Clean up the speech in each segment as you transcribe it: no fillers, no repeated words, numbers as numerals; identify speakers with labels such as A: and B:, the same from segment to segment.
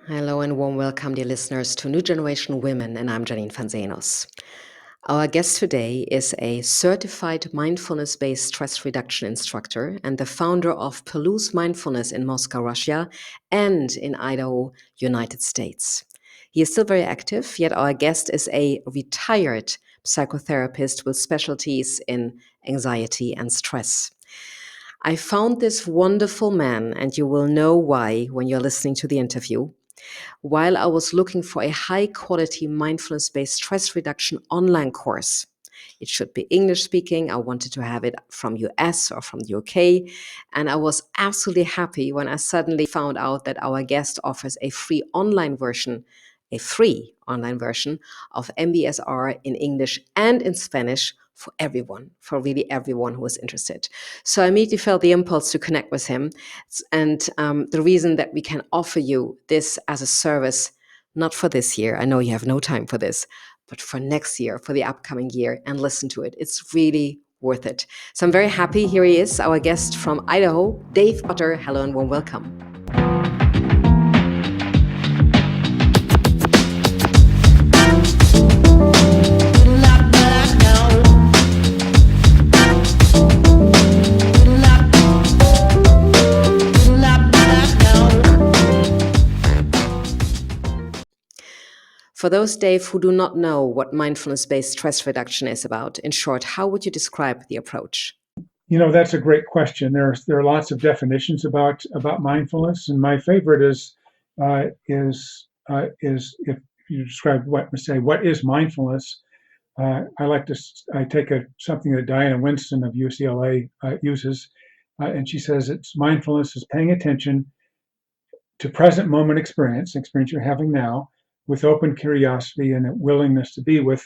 A: Hello and warm welcome, dear listeners, to New Generation Women, and I'm Janine van Zenos. Our guest today is a certified mindfulness-based stress reduction instructor and the founder of Palouse Mindfulness in Moscow, Russia, and in Idaho, United States. He is still very active, yet our guest is a retired psychotherapist with specialties in anxiety and stress. I found this wonderful man, and you will know why when you're listening to the interview, while I was looking for a high quality mindfulness based stress reduction online course. It should be English speaking. I wanted to have it from US or from the UK. And I was absolutely happy when I suddenly found out that our guest offers a free online version of MBSR in English and in Spanish for everyone, for really everyone who is interested. So I immediately felt the impulse to connect with him. And the reason that we can offer you this as a service, not for this year, I know you have no time for this, but for next year, for the upcoming year, and listen to it. It's really worth it. So I'm very happy. Here he is, our guest from Idaho, Dave Butter. Hello and warm welcome. For those, Dave, who do not know what mindfulness-based stress reduction is about, in short, how would you describe the approach?
B: That's a great question. There are lots of definitions about mindfulness, and my favorite is if you describe what is mindfulness. I take something that Diana Winston of UCLA uses, and she says it's mindfulness is paying attention to present moment experience you're having now, with open curiosity and a willingness to be with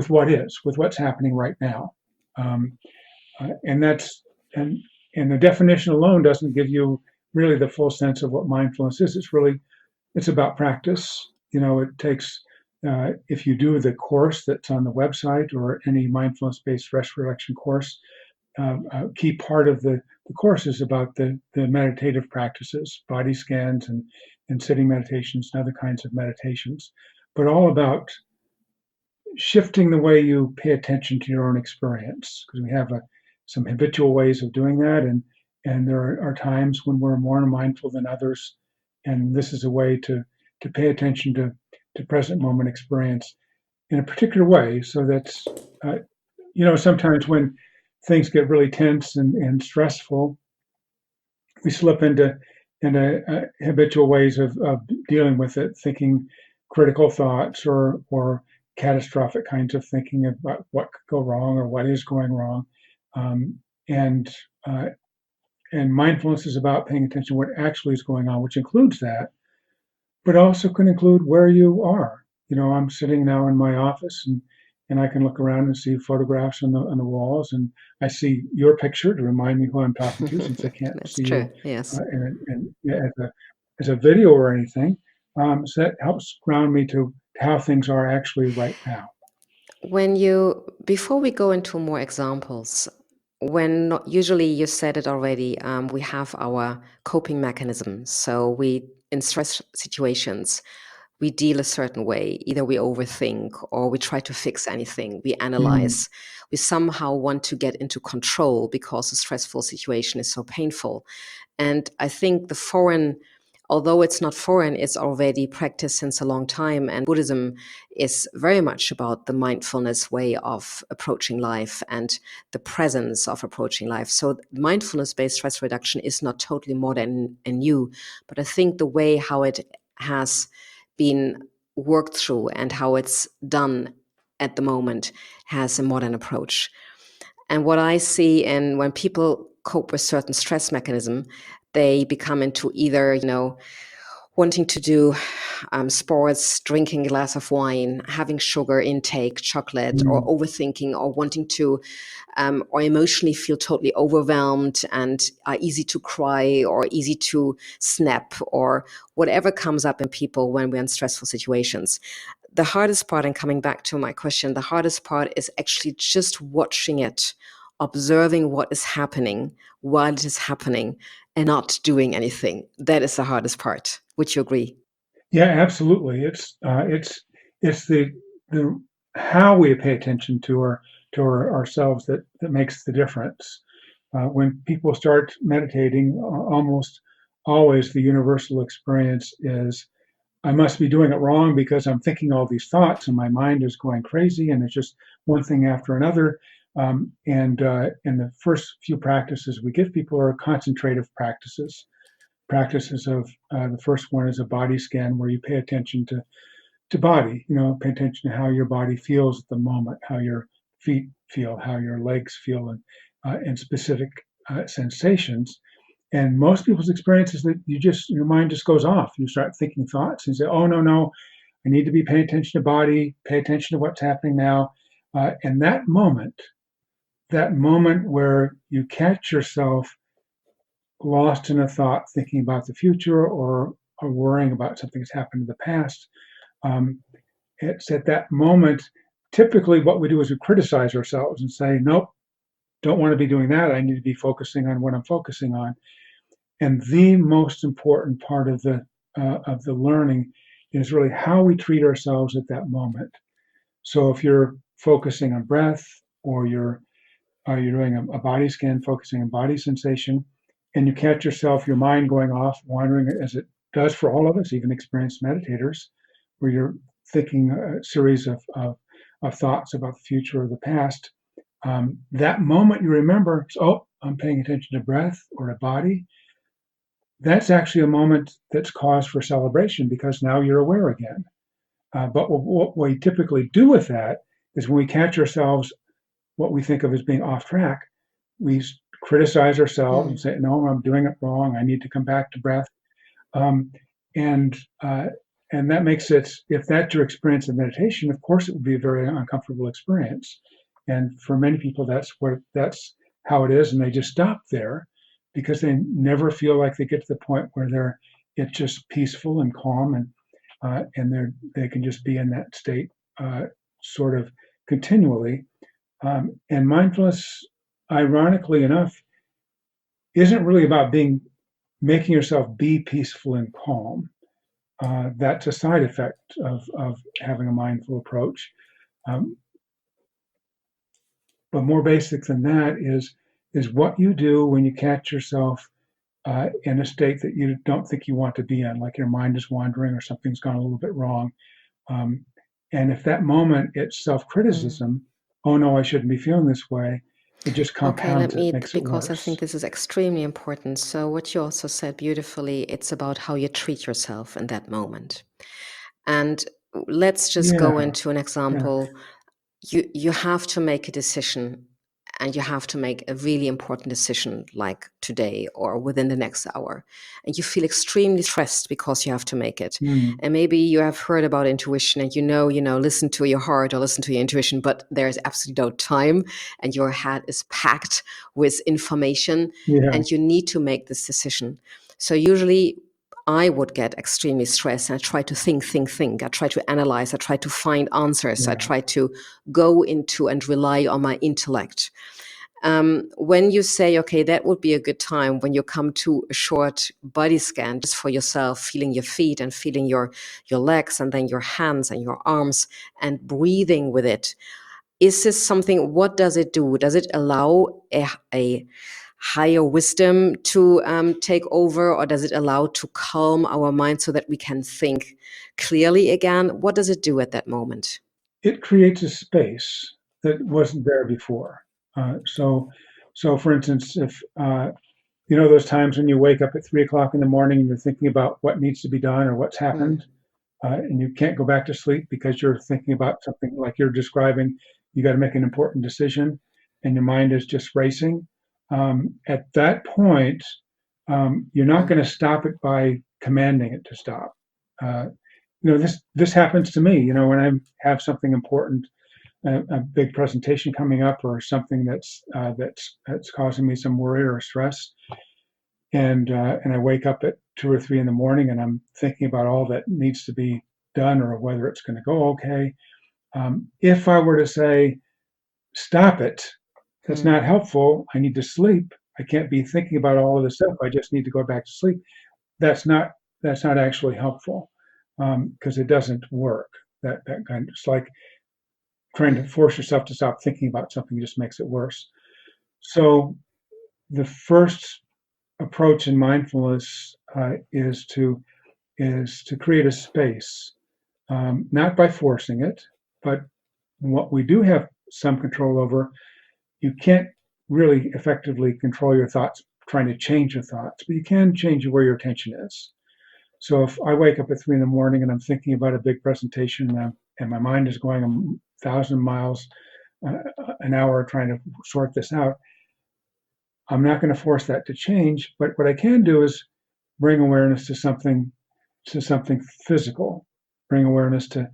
B: what is, with what's happening right now. And that's and the definition alone doesn't give you really the full sense of what mindfulness is. It's about practice. It takes if you do the course that's on the website or any mindfulness-based stress reduction course, a key part of the course is about the meditative practices, body scans and sitting meditations and other kinds of meditations, but all about shifting the way you pay attention to your own experience, because we have some habitual ways of doing that, and there are times when we're more mindful than others, and this is a way to pay attention to present moment experience in a particular way. So that's sometimes when things get really tense and stressful, we slip into habitual ways of dealing with it, thinking critical thoughts or catastrophic kinds of thinking about what could go wrong or what is going wrong. And mindfulness is about paying attention to what actually is going on, which includes that, but also can include where you are. I'm sitting now in my office, and I can look around and see photographs on the walls, and I see your picture to remind me who I'm talking to, since I can't
A: That's
B: see
A: true,
B: you
A: yes.
B: as a video or anything. So that helps ground me to how things are actually right now.
A: Before we go into more examples, usually you said it already, we have our coping mechanisms. So in stress situations, we deal a certain way. Either we overthink or we try to fix anything. We analyze. We somehow want to get into control because the stressful situation is so painful. And I think although it's not foreign, it's already practiced since a long time. And Buddhism is very much about the mindfulness way of approaching life and the presence of approaching life. So mindfulness-based stress reduction is not totally modern and new, but I think the way how it has been worked through and how it's done at the moment has a modern approach. And what I see when people cope with certain stress mechanism, they become into either, wanting to do sports, drinking a glass of wine, having sugar intake, chocolate, or overthinking, or wanting to, or emotionally feel totally overwhelmed and are easy to cry or easy to snap, or whatever comes up in people when we're in stressful situations. The hardest part, and coming back to my question, the hardest part is actually just watching it, observing what is happening while it is happening and not doing anything. That is the hardest part. Would you agree?
B: Yeah, absolutely. It's the how we pay attention to ourselves that makes the difference. When people start meditating, almost always the universal experience is, I must be doing it wrong because I'm thinking all these thoughts and my mind is going crazy and it's just one thing after another. And the first few practices we give people are concentrative practices of the first one is a body scan where you pay attention to body, pay attention to how your body feels at the moment, how your feet feel, how your legs feel, and specific sensations. And most people's experience is that your mind just goes off. You start thinking thoughts and say, oh, no, no, I need to be paying attention to body, pay attention to what's happening now. And that moment where you catch yourself lost in a thought, thinking about the future or worrying about something that's happened in the past, um, it's at that moment, typically what we do is we criticize ourselves and say, nope, don't want to be doing that. I need to be focusing on what I'm focusing on. And the most important part of the learning is really how we treat ourselves at that moment. So if you're focusing on breath, or you're doing a body scan, focusing on body sensation, and you catch yourself, your mind going off, wandering, as it does for all of us, even experienced meditators, where you're thinking a series of thoughts about the future or the past. That moment you remember, oh, I'm paying attention to breath or to body. That's actually a moment that's cause for celebration because now you're aware again. But what we typically do with that is when we catch ourselves, what we think of as being off track, we criticize ourselves and
A: Mm.
B: say, no, I'm doing it wrong. I need to come back to breath. Um, and uh, and that makes it, if that's your experience of meditation, of course, it would be a very uncomfortable experience. And for many people, that's how it is, and they just stop there because they never feel like they get to the point where it's just peaceful and calm, and they can just be in that state sort of continually. And mindfulness, ironically enough, isn't really about making yourself be peaceful and calm. That's a side effect of having a mindful approach. Um, but more basic than that is what you do when you catch yourself in a state that you don't think you want to be in, like your mind is wandering or something's gone a little bit wrong. Um, and if that moment it's
A: Mm.
B: self-criticism, oh no, I shouldn't be feeling this way, it just
A: Okay, let
B: compounds it,
A: me,
B: makes it
A: because I think
B: worse.
A: this is extremely important. So, what you also said beautifully, it's about how you treat yourself in that moment. And let's just
B: Yeah,
A: go into an
B: yeah.
A: example. You have to make a decision, and you have to make a really important decision like today or within the next hour, and you feel extremely stressed because you have to make it.
B: Mm,
A: And maybe you have heard about intuition, and listen to your heart or listen to your intuition, but there's absolutely no time, and your head is packed with information,
B: yeah,
A: and you need to make this decision. So usually I would get extremely stressed, and I try to think. I try to analyze. I try to find answers. I
B: yeah.
A: try to go into and rely on my intellect. When you say, okay, that would be a good time when you come to a short body scan just for yourself, feeling your feet and feeling your legs and then your hands and your arms and breathing with it. Is this something, what does it do? Does it allow a higher wisdom to take over, or does it allow to calm our mind so that we can think clearly again? What does it do at that moment?
B: It creates a space that wasn't there before. So for instance, if those times when you wake up at 3 o'clock in the morning and you're thinking about what needs to be done or what's
A: Mm.
B: happened, and you can't go back to sleep because you're thinking about something like you're describing, you got to make an important decision, and your mind is just racing. At that point, you're not
A: Mm.
B: going to stop it by commanding it to stop. Uh, this happens to me. When I have something important, a big presentation coming up, or something that's causing me some worry or stress, and I wake up at 2 or 3 in the morning, and I'm thinking about all that needs to be done, or whether it's going to go okay. If I were to say, "Stop it," that's
A: Mm.
B: not helpful. I need to sleep. I can't be thinking about all of this stuff. I just need to go back to sleep. That's not that's not actually helpful. because it doesn't work. That kind of, it's like trying to force yourself to stop thinking about something just makes it worse. So the first approach in mindfulness is to create a space, not by forcing it, but what we do have some control over. You can't really effectively control your thoughts, trying to change your thoughts, but you can change where your attention is. So if I wake up at 3 in the morning and I'm thinking about a big presentation and my mind is going 1,000 miles an hour trying to sort this out, I'm not going to force that to change. But what I can do is bring awareness to something physical. Bring awareness to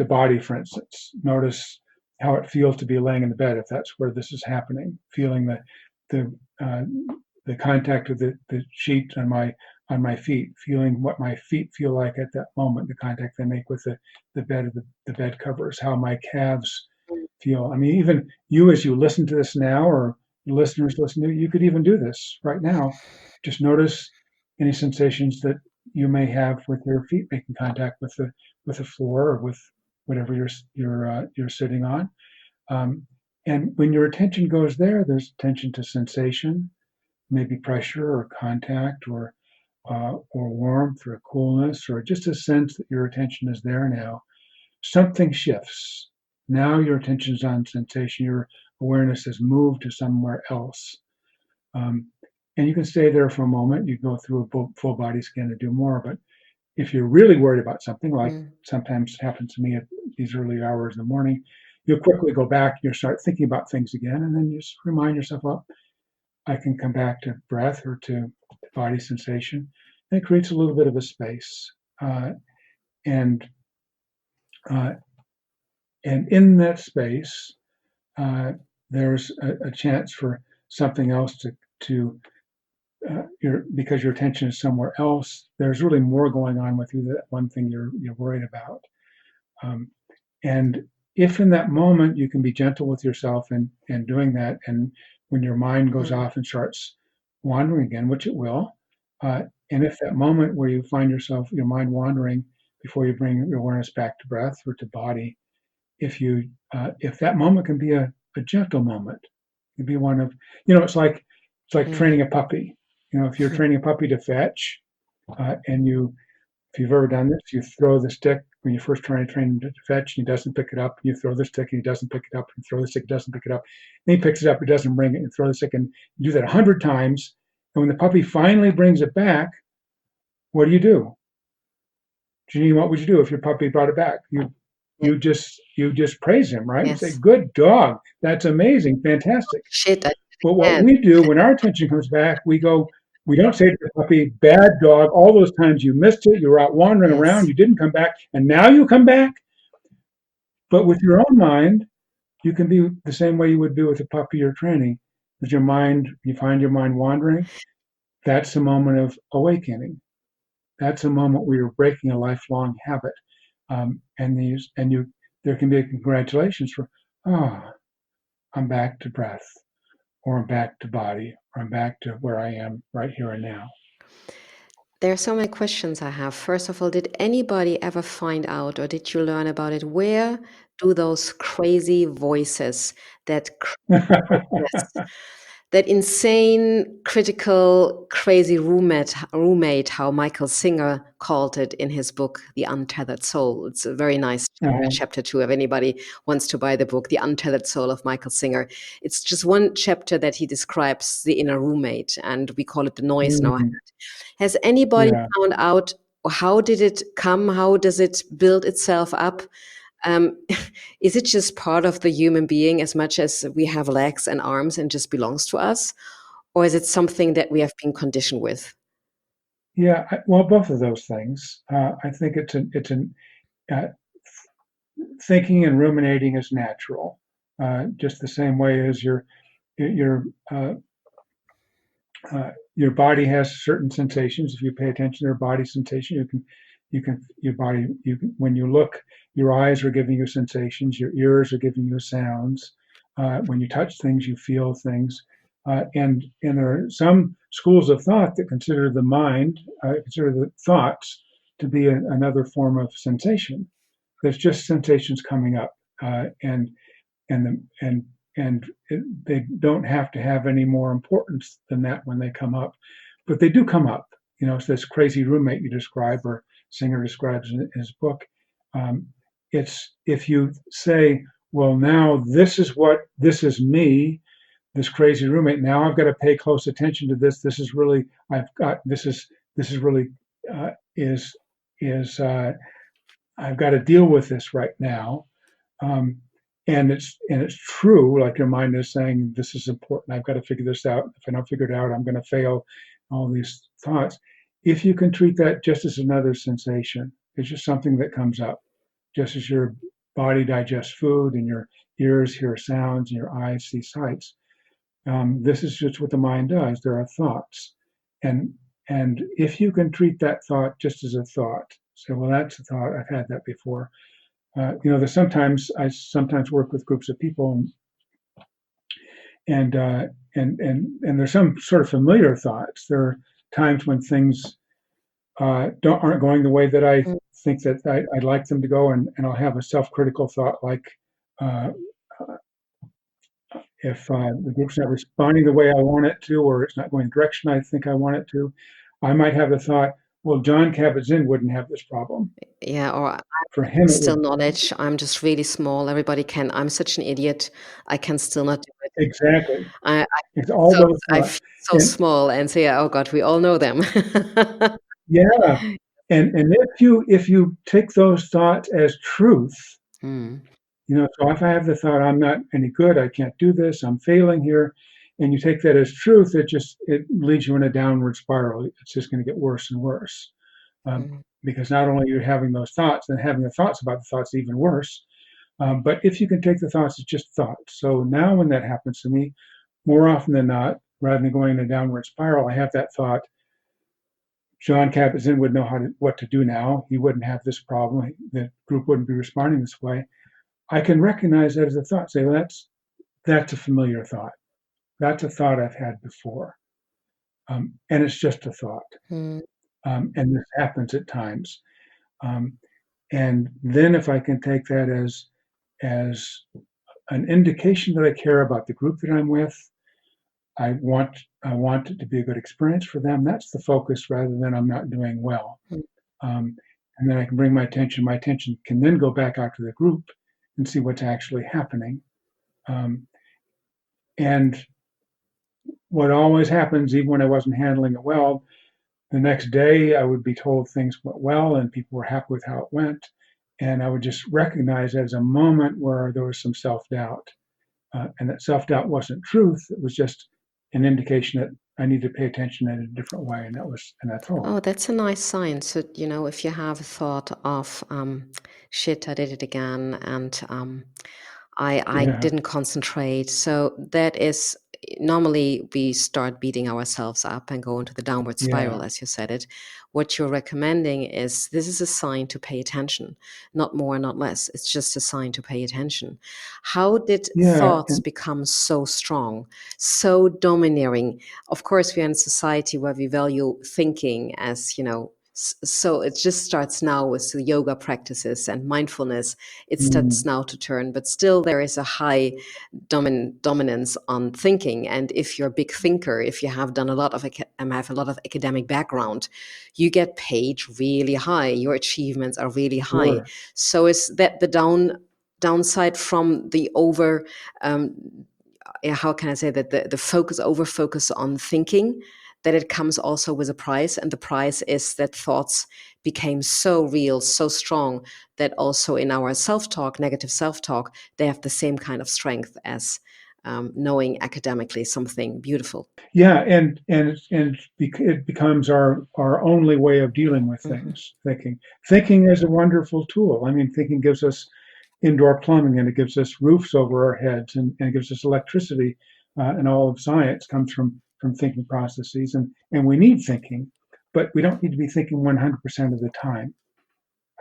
B: body, for instance. Notice how it feels to be laying in the bed if that's where this is happening. Feeling the contact of the sheet on my feet. Feeling what my feet feel like at that moment. The contact they make with the bed of the bed covers. How my calves feel. I mean, even you, as you listen to this now, or listeners listen to it, you could even do this right now. Just notice any sensations that you may have with your feet making contact with the floor or with whatever you're sitting on. And when your attention goes there, there's attention to sensation, maybe pressure or contact or warmth or coolness, or just a sense that your attention is there now. Something shifts. Now your attention is on sensation. Your awareness has moved to somewhere else. And you can stay there for a moment. You go through a full body scan to do more. But if you're really worried about something, like sometimes happens to me at these early hours in the morning, you'll quickly go back. You'll start thinking about things again. And then you just remind yourself, well, I can come back to breath or to body sensation. And it creates a little bit of a space. And in that space, there's a chance for something else to because your attention is somewhere else. There's really more going on with you than that one thing you're worried about. And if in that moment you can be gentle with yourself and doing that, and when your mind goes off and starts wandering again, which it will, and if that moment where you find yourself, your mind wandering, before you bring your awareness back to breath or to body, if that moment can be a gentle moment, it can be one of, it's like training a puppy. If you're training a puppy to fetch, and if you've ever done this, you throw the stick when you're first trying to train him to fetch, and he doesn't pick it up. You throw the stick, and he doesn't pick it up. And throw the stick, doesn't pick it up. Then he picks it up, he doesn't bring it, and throw the stick, and you do that 100 times. And when the puppy finally brings it back, what do? Janine, what would you do if your puppy brought it back? You just praise him, right?
A: Yes.
B: You say, "Good dog, that's amazing, fantastic."
A: Shit.
B: But what we do when our attention comes back, we don't say to the puppy, "Bad dog, all those times you missed it, you were out wandering around, you didn't come back, and now you come back." But with your own mind, you can be the same way you would be with a puppy you're training. With your mind, you find your mind wandering, that's a moment of awakening. That's a moment where you're breaking a lifelong habit. There can be a congratulations for, I'm back to breath, or I'm back to body, or I'm back to where I am right here and now.
A: There are so many questions I have. First of all, did anybody ever find out, or did you learn about it? Where do those crazy voices, that insane, critical, crazy roommate, how Michael Singer called it in his book, The Untethered Soul. It's a very nice chapter 2, if anybody wants to buy the book, The Untethered Soul of Michael Singer. It's just one chapter that he describes the inner roommate, and we call it the noise in our head. Has anybody found out, or how did it come? How does it build itself up? Is it just part of the human being as much as we have legs and arms and just belongs to us? Or is it something that we have been conditioned with?
B: Yeah, well, both of those things. I think thinking and ruminating is natural, just the same way as your body has certain sensations. If you pay attention to your body sensation, when you look, your eyes are giving you sensations, your ears are giving you sounds. When you touch things, you feel things. And there are some schools of thought that consider the mind, consider the thoughts to be another form of sensation. There's just sensations coming up, and and the, and they don't have to have any more importance than that when they come up, but they do come up. It's this crazy roommate you describe, or Singer describes in his book. It's if you say, well, now this is me, this crazy roommate. Now I've got to pay close attention to this. This is really this is really is I've got to deal with this right now. Um, and it's true, like your mind is saying, this is important. I've got to figure this out. If I don't figure it out, I'm going to fail. All these thoughts. If you can treat that just as another sensation, it's just something that comes up, just as your body digests food and your ears hear sounds and your eyes see sights. This is just what the mind does. There are thoughts, and if you can treat that thought just as a thought, say, well, that's a thought. I've had that before. There's I sometimes work with groups of people, and there's some sort of familiar thoughts. There are times when things aren't going the way that I think that I'd like them to go, and I'll have a self-critical thought like, if the group's not responding the way I want it to, or it's not going the direction I think I want it to, I might have the thought, well, John Kabat-Zinn wouldn't have this problem.
A: Yeah, or
B: For him, it
A: still
B: would.
A: knowledge. I'm just really small. Everybody can. I'm such an idiot. I can still not do it.
B: Exactly.
A: I
B: It's all
A: so
B: those
A: I
B: thoughts.
A: feel so
B: And
A: small, and so yeah. Oh God, we all know them.
B: yeah, and if you take those thoughts as truth,
A: Mm,
B: so if I have the thought I'm not any good, I can't do this, I'm failing here, and you take that as truth, it leads you in a downward spiral. It's just going to get worse and worse,
A: mm,
B: because not only are you having those thoughts, and having the thoughts about the thoughts even worse. But if you can take the thoughts as just thoughts, so now when that happens to me, more often than not, rather than going in a downward spiral, I have that thought. John Kabat-Zinn would know what to do now. He wouldn't have this problem. The group wouldn't be responding this way. I can recognize that as a thought. Say, well, that's a familiar thought. That's a thought I've had before, and it's just a thought.
A: mm,
B: And this happens at times. Um, and then if I can take that as an indication that I care about the group that I'm with, I want it to be a good experience for them. That's the focus, rather than I'm not doing well.
A: mm.
B: Um, and then I can bring my attention. My attention can then go back out to the group and see what's actually happening. And what always happens, even when I wasn't handling it well, the next day I would be told things went well and people were happy with how it went. And I would just recognize it as a moment where there was some self-doubt. And that self-doubt wasn't truth. It was just an indication that I need to pay attention in a different way. And that's all.
A: Oh, that's a nice sign. So, if you have a thought of, shit, I did it again, and I
B: Yeah.
A: didn't concentrate. So that is normally we start beating ourselves up and go into the downward
B: Yeah.
A: spiral, as you said it. What you're recommending is this is a sign to pay attention, not more, not less. It's just a sign to pay attention. How did
B: Yeah.
A: thoughts become so strong, so domineering? Of course, we're in a society where we value thinking as, so it just starts now with the yoga practices and mindfulness. It starts
B: Mm,
A: now to turn, but still there is a high dominance on thinking. And if you're a big thinker, if you have done a lot of have a lot of academic background, you get paid really high. Your achievements are really high.
B: sure.
A: So is that the downside from the how can I say that the over focus on thinking, that it comes also with a price, and the price is that thoughts became so real, so strong, that also in our self-talk, negative self-talk, they have the same kind of strength as knowing academically something beautiful.
B: Yeah. It becomes our only way of dealing with
A: Hmm.
B: things. Thinking is a wonderful tool. I mean, thinking gives us indoor plumbing, and it gives us roofs over our heads, and it gives us electricity. And all of science comes from thinking processes, and we need thinking, but we don't need to be thinking 100% of the time,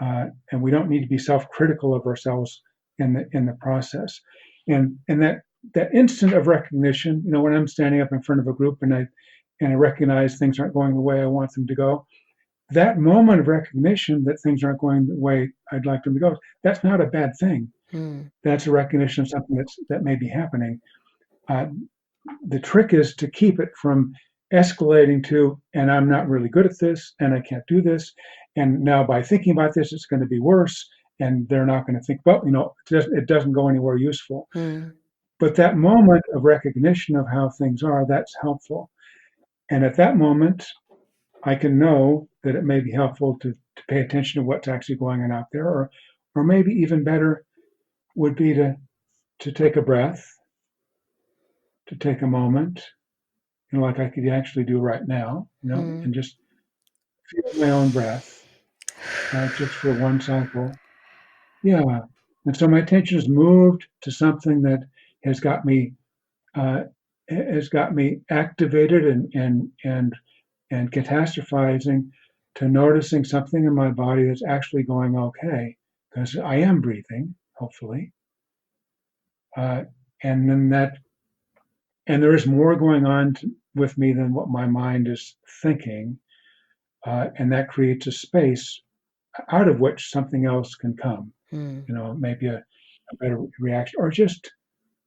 B: and we don't need to be self-critical of ourselves in the process. And that instant of recognition, when I'm standing up in front of a group and I recognize things aren't going the way I want them to go, that moment of recognition that things aren't going the way I'd like them to go, that's not a bad thing.
A: Mm.
B: That's a recognition of something that may be happening. Uh, the trick is to keep it from escalating to, and I'm not really good at this, and I can't do this, and now by thinking about this, it's going to be worse, and they're not going to think, well, it doesn't go anywhere useful.
A: Mm.
B: But that moment of recognition of how things are, that's helpful. And at that moment, I can know that it may be helpful to pay attention to what's actually going on out there, or maybe even better would be to take a breath, to take a moment, like I could actually do right now,
A: Mm.
B: and just feel my own breath, just for one cycle. Yeah. And so my attention is moved to something that has got me uh, activated and catastrophizing, to noticing something in my body that's actually going okay, because I am breathing, hopefully. And then there is more going on with me than what my mind is thinking. And that creates a space out of which something else can come,
A: Mm.
B: maybe a better reaction, or just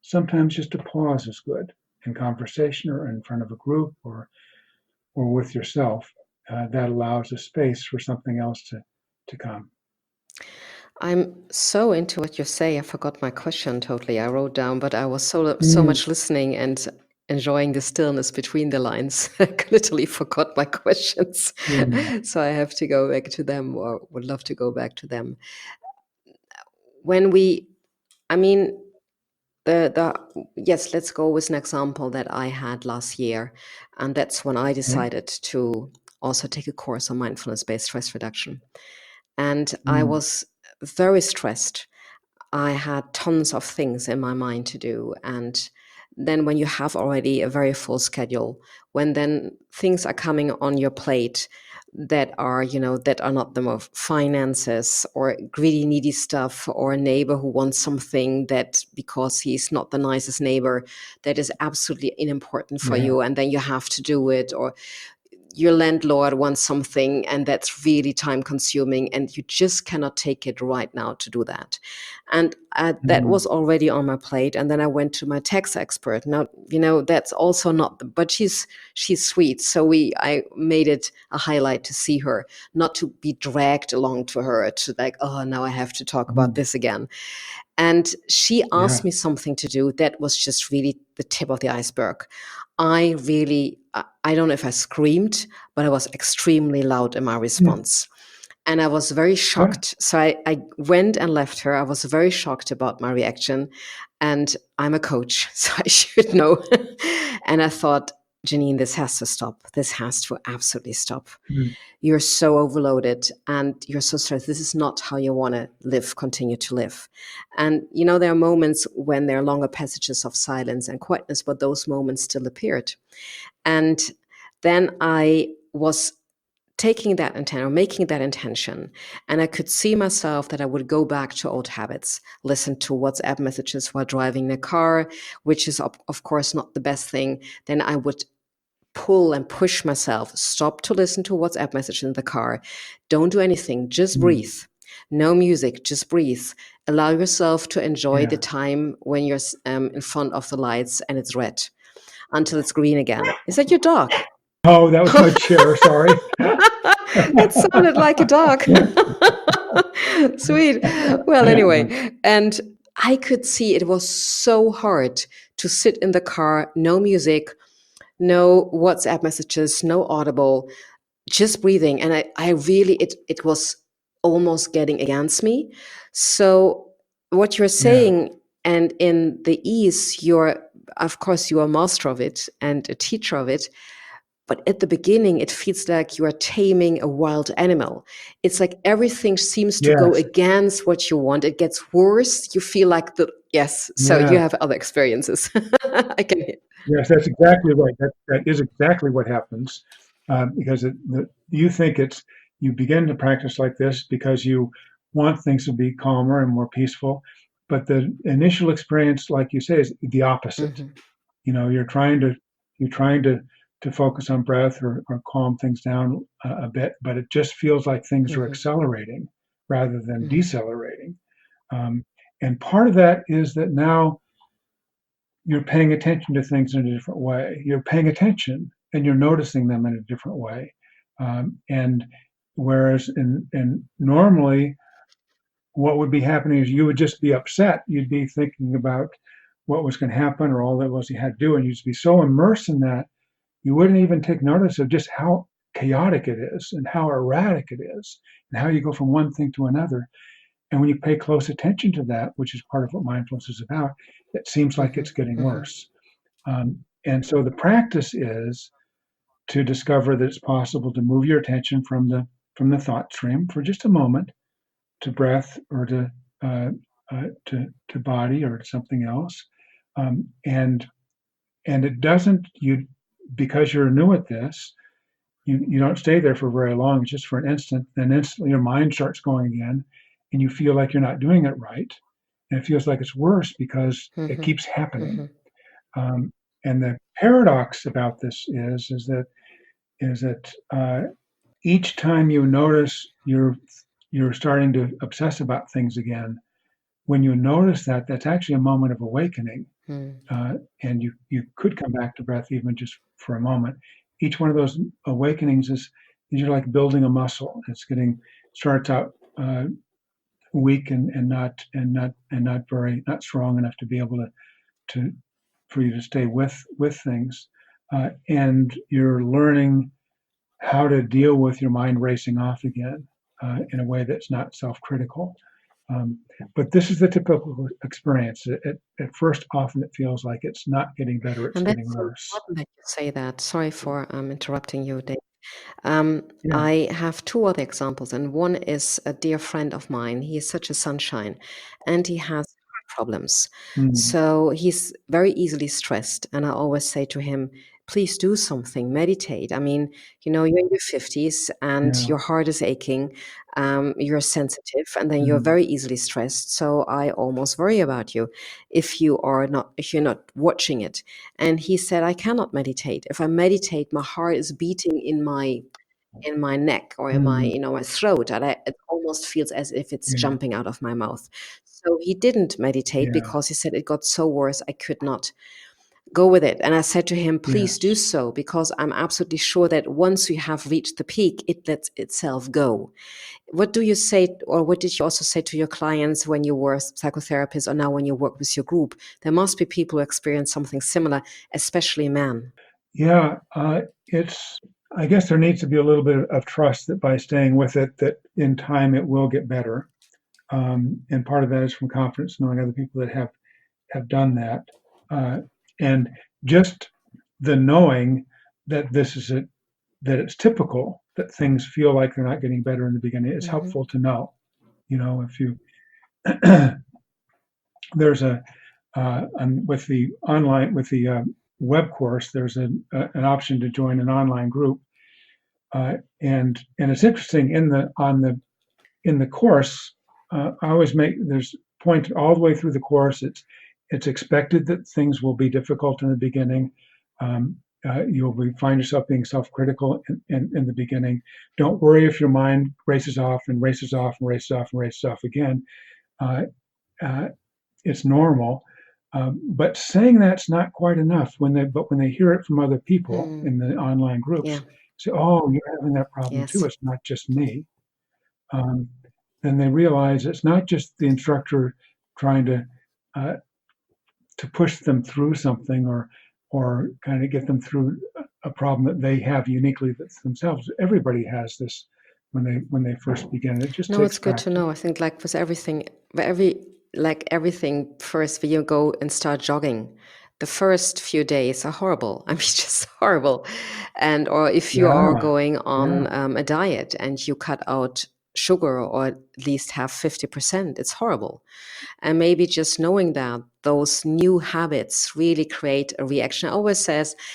B: sometimes just a pause is good in conversation or in front of a group or with yourself. That allows a space for something else to come.
A: I'm so into what you say. I forgot my question totally. I wrote down, but I was so
B: Mm,
A: much listening and enjoying the stillness between the lines. I literally forgot my questions.
B: mm,
A: So I have to go back to them, or would love to go back to them. When we, I mean, the yes, let's go with an example that I had last year, and that's when I
B: okay.
A: decided to also take a course on mindfulness-based stress reduction. And I
B: Mm,
A: was very stressed. I had tons of things in my mind to do. And then when you have already a very full schedule, when then things are coming on your plate that are, that are not the most finances or greedy, needy stuff, or a neighbor who wants something that because he's not the nicest neighbor, that is absolutely unimportant for
B: yeah.
A: you. And then you have to do it, or your landlord wants something and that's really time consuming and you just cannot take it right now to do that. And that
B: Mm,
A: was already on my plate. And then I went to my tax expert. Now, that's also not but she's sweet, so I made it a highlight to see her, not to be dragged along to her, to like, oh, now I have to talk about
B: mm,
A: this again. And she
B: yeah.
A: asked me something to do that was just really the tip of the iceberg. I don't know if I screamed, but I was extremely loud in my
B: Mm,
A: response. And I was very
B: yeah.
A: shocked. So I went and left her. I was very shocked about my reaction. And I'm a coach, so I should know. And I thought, Janine, this has to stop. This has to absolutely stop.
B: Mm,
A: You're so overloaded and you're so stressed. This is not how you want to live, continue to live. And, there are moments when there are longer passages of silence and quietness, but those moments still appeared. And then I was taking that intent or making that intention, and I could see myself that I would go back to old habits, listen to WhatsApp messages while driving the car, which is of course not the best thing. Then I would pull and push myself, stop to listen to WhatsApp message in the car, don't do anything, just
B: mm,
A: breathe. No music, just breathe. Allow yourself to enjoy the
B: yeah.
A: time when you're in front of the lights and it's red until it's green again. Is that your dog?
B: Oh, that was my chair. Sorry.
A: It sounded like a dog. Sweet. Well, anyway, and I could see it was so hard to sit in the car, no music, no WhatsApp messages, no audible, just breathing. And I really, it was almost getting against me. So what you're
B: Yeah.
A: saying, and in the ease, of course, you are a master of it and a teacher of it. But at the beginning, it feels like you are taming a wild animal. It's like everything seems to go
B: Yes.
A: against what you want. It gets worse. You feel like yes. So you
B: Yeah.
A: have other experiences. I can hear.
B: Yes, that's exactly right. That is exactly what happens, because you think you begin to practice like this because you want things to be calmer and more peaceful, but the initial experience, like you say, is the opposite.
A: Mhm.
B: You're trying to to focus on breath or calm things down a bit, but it just feels like things are accelerating rather than decelerating. And part of that is that now you're paying attention to things in a different way. You're paying attention and you're noticing them in a different way. And whereas in normally what would be happening is you would just be upset. You'd be thinking about what was going to happen or all that was you had to do, and you'd just be so immersed in that you wouldn't even take notice of just how chaotic it is and how erratic it is and how you go from one thing to another. And when you pay close attention to that, which is part of what mindfulness is about, it seems like it's getting worse. And so the practice is to discover that it's possible to move your attention from the thought stream for just a moment to breath or to body or to something else, and it doesn't because you're new at this. You don't stay there for very long. It's just for an instant. Then instantly your mind starts going again, and you feel like you're not doing it right, and it feels like it's worse because it keeps happening. And the paradox about this is that each time you notice you're starting to obsess about things again, when you notice that, that's actually a moment of awakening. And you could come back to breath even just for a moment. Each one of those awakenings is you're like building a muscle. Starts out weak and not strong enough to be able for you to stay with things. And you're learning how to deal with your mind racing off again in a way that's not self-critical. But this is the typical experience. At first, often it feels like it's not getting better, it's getting worse.
A: Important that you say that. Sorry for interrupting you, Dave.
B: Yeah.
A: I have two other examples, and one is a dear friend of mine. He is such a sunshine, and he has heart problems. So he's very easily stressed. And I always say to him, please do something, meditate. I mean, you're in your 50s and
B: Yeah.
A: your heart is aching. You're sensitive, and then you're very easily stressed. So I almost worry about you if you're not watching it. And he said, I cannot meditate. If I meditate, my heart is beating in my neck or in my my throat, and it almost feels as if it's jumping out of my mouth. So he didn't meditate because he said it got so worse I could not go with it. And I said to him, please do so, because I'm absolutely sure that once you have reached the peak, it lets itself go. What do you say, or what did you also say to your clients when you were a psychotherapist, or now when you work with your group? There must be people who experience something similar, especially men.
B: Yeah, I guess there needs to be a little bit of trust that by staying with it, that in time it will get better. And part of that is from confidence, knowing other people that have done that. And just the knowing that that it's typical that things feel like they're not getting better in the beginning is helpful to know. If you there's with the web course, there's an option to join an online group, and it's interesting in the course. I always there's point all the way through the course. It's expected that things will be difficult in the beginning. You'll find yourself being self-critical in the beginning. Don't worry if your mind races off and races off and races off and races off again. It's normal. But saying that's not quite enough. When they hear it from other people in the online groups, say, "Oh, you're having that problem too. It's not just me." Then they realize it's not just the instructor trying to push them through something or kind of get them through a problem that they have uniquely themselves. Everybody has this when they first begin. It just takes
A: it's good to know. I think like with everything, everything, first when you go and start jogging, the first few days are horrible. I mean, just horrible. Or if you are going on a diet and you cut out sugar or at least have 50%, it's horrible. And maybe just knowing that those new habits really create a reaction. I always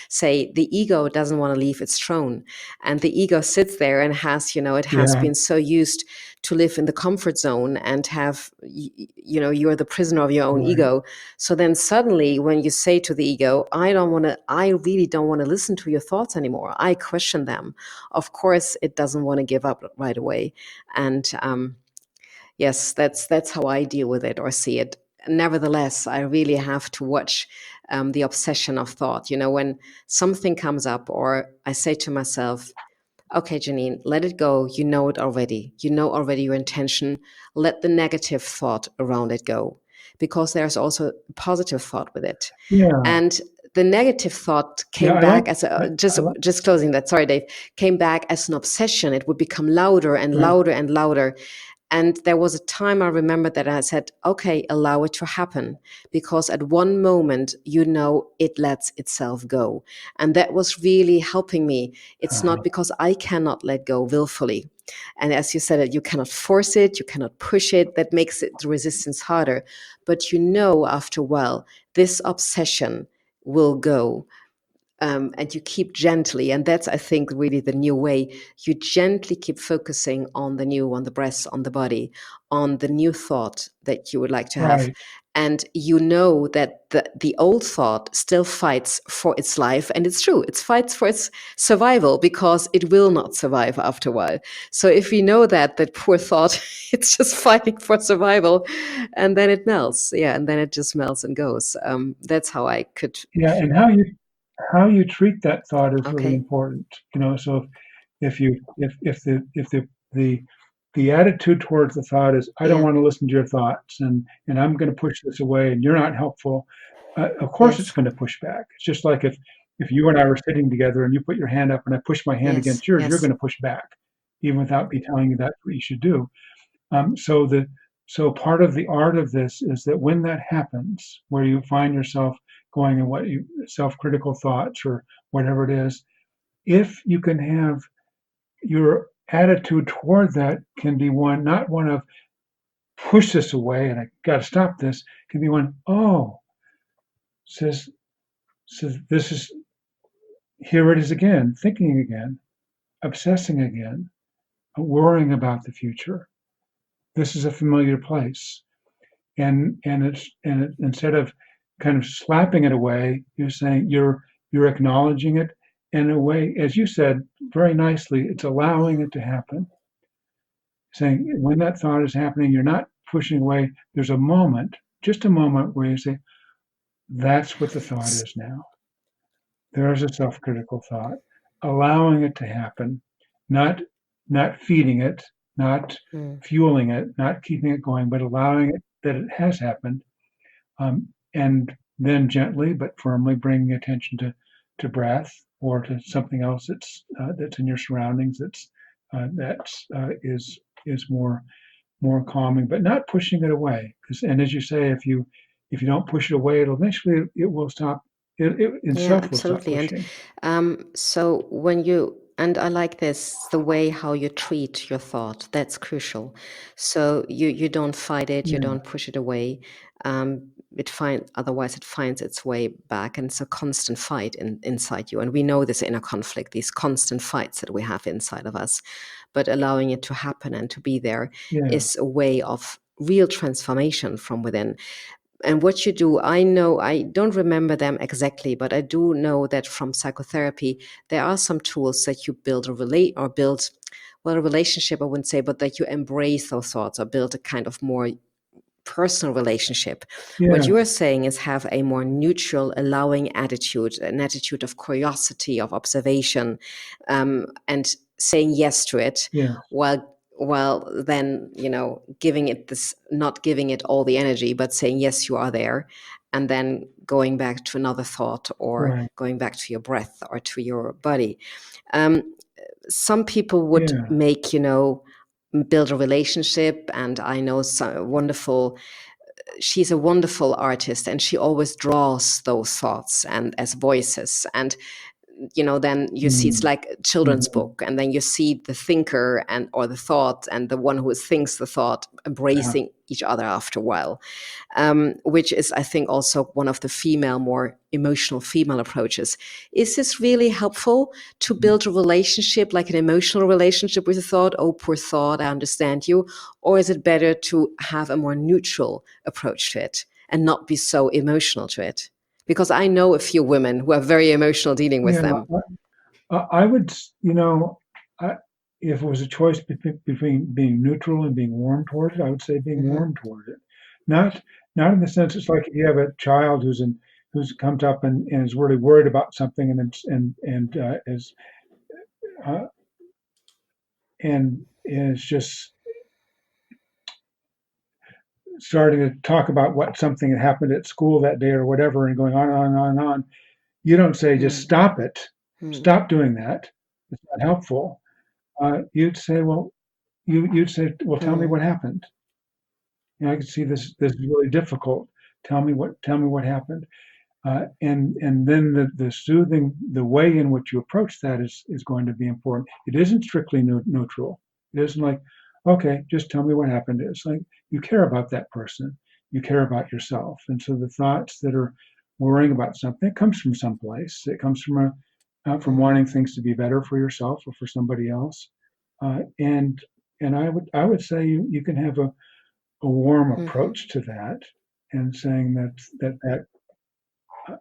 A: say the ego doesn't want to leave its throne, and the ego sits there and has, it has been so used to live in the comfort zone and have, you're the prisoner of your own
B: Right.
A: ego. So then suddenly when you say to the ego, I really don't want to listen to your thoughts anymore, I question them, of course it doesn't want to give up right away. And yes, that's how I deal with it or see it. Nevertheless, I really have to watch the obsession of thought. When something comes up, or I say to myself, okay, Janine, let it go. You know it already. You know already your intention. Let the negative thought around it go, because there's also a positive thought with it.
B: Yeah.
A: And the negative thought
B: Yeah.
A: came
B: I like,
A: back as
B: I,
A: a,
B: I like,
A: just closing that. Sorry, Dave. Came back as an obsession. It would become louder and
B: right.
A: louder and louder. And there was a time I remember that I said, okay, allow it to happen. Because at one moment, it lets itself go. And that was really helping me. It's
B: Uh-huh.
A: not because I cannot let go willfully. And as you said, you cannot force it, you cannot push it. That makes the resistance harder. But after a while, this obsession will go. And you keep gently, and that's, I think, really the new way. You gently keep focusing on the breath, on the body, on the new thought that you would like to have.
B: Right.
A: And you know that the old thought still fights for its life. And it's true, it fights for its survival, because it will not survive after a while. So if we know that poor thought, it's just fighting for survival, and then it melts. Yeah, and then it just melts and goes. That's how I could.
B: Yeah. And how you treat that thought is really
A: Okay.
B: important. So if the attitude towards the thought is, I don't
A: Yeah.
B: want to listen to your thoughts, and I'm going to push this away, and you're not helpful, of course it's
A: Yes.
B: going to push back. It's just like if you and I were sitting together and you put your hand up and I push my hand
A: Yes.
B: against yours, you're
A: Yes.
B: going to push back, even without me telling you that's what you should do. So part of the art of this is that when that happens, where you find yourself going in self-critical thoughts or whatever it is, if you can have your attitude toward that can be not one of push this away and I got to stop this, can be one, oh, says this is, here it is again, thinking again, obsessing again, worrying about the future. This is a familiar place. Instead of kind of slapping it away, you're acknowledging it in a way, as you said very nicely, it's allowing
A: Yeah.
B: it to happen. Saying when that thought is happening, you're not pushing away. There's a moment, just a moment, where you say, that's what the thought
A: S-
B: is now. There's a self-critical thought, allowing it to happen, not not feeding it, not
A: mm.
B: fueling it, not keeping it going, but allowing it that it has happened, and then gently but firmly bringing attention to breath or to something else that's in your surroundings is more calming, but not pushing it away. And as you say, if you don't push it away, it will stop. It
A: Yeah,
B: itself will stop
A: absolutely. And
B: pushing.
A: so and I like this, the way how you treat your thought, that's crucial. So you don't fight it, you
B: Yeah,
A: don't push it away. Otherwise it finds its way back, and it's a constant fight inside you. And we know this inner conflict, these constant fights that we have inside of us. But allowing it to happen and to be there
B: yeah,
A: is a way of real transformation from within. And what you do, I know, I don't remember them exactly, but I do know that from psychotherapy, there are some tools that you a relationship, I wouldn't say, but that you embrace those thoughts or build a kind of more personal relationship. What
B: yeah,
A: you are saying is have a more neutral, allowing attitude, an attitude of curiosity, of observation, and saying yes to it,
B: yeah,
A: while then giving it this, not giving it all the energy, but saying yes, you are there, and then going back to another thought, or
B: right,
A: going back to your breath or to your body. um, some people would
B: yeah,
A: build a relationship, and I know some wonderful, she's a wonderful artist, and she always draws those thoughts and as voices, and then you see it's
B: mm,
A: like a children's
B: mhm,
A: book, and then you see the thinker and or the thought and the one who thinks the thought
B: yeah,
A: embracing each other after a while, which is, I think, also one of the more emotional female approaches. Is this really helpful to
B: mhm.
A: build a relationship, like an emotional relationship with a thought? Oh, poor thought, I understand you. Or is it better to have a more neutral approach to it and not be so emotional to it? Because I know a few women who are very emotional dealing with
B: Yeah,
A: them.
B: I would, I, if it was a choice between being neutral and being warm toward it, I would say being
A: Hmm.
B: warm toward it. Not, not in the sense it's like if you have a child who's comes up and is really worried about something uh, and is just starting to talk about what something that happened at school that day or whatever, and going on and on and on and on. You don't say just
A: Hmm.
B: stop it,
A: Hmm.
B: stop doing that. It's not helpful. You'd say, well, you'd say, well, tell me
A: Hmm.
B: what happened. I can see this is really difficult. Tell me what happened. And then the soothing, the way in which you approach that is going to be important. It isn't strictly neutral. It isn't like, okay, just tell me what happened. It's like you care about that person, you care about yourself, and so the thoughts that are worrying about something, it comes from someplace. It comes from
A: Hmm.
B: wanting things to be better for yourself or for somebody else. And I would say you can have a warm
A: Hmm.
B: approach to that, and saying that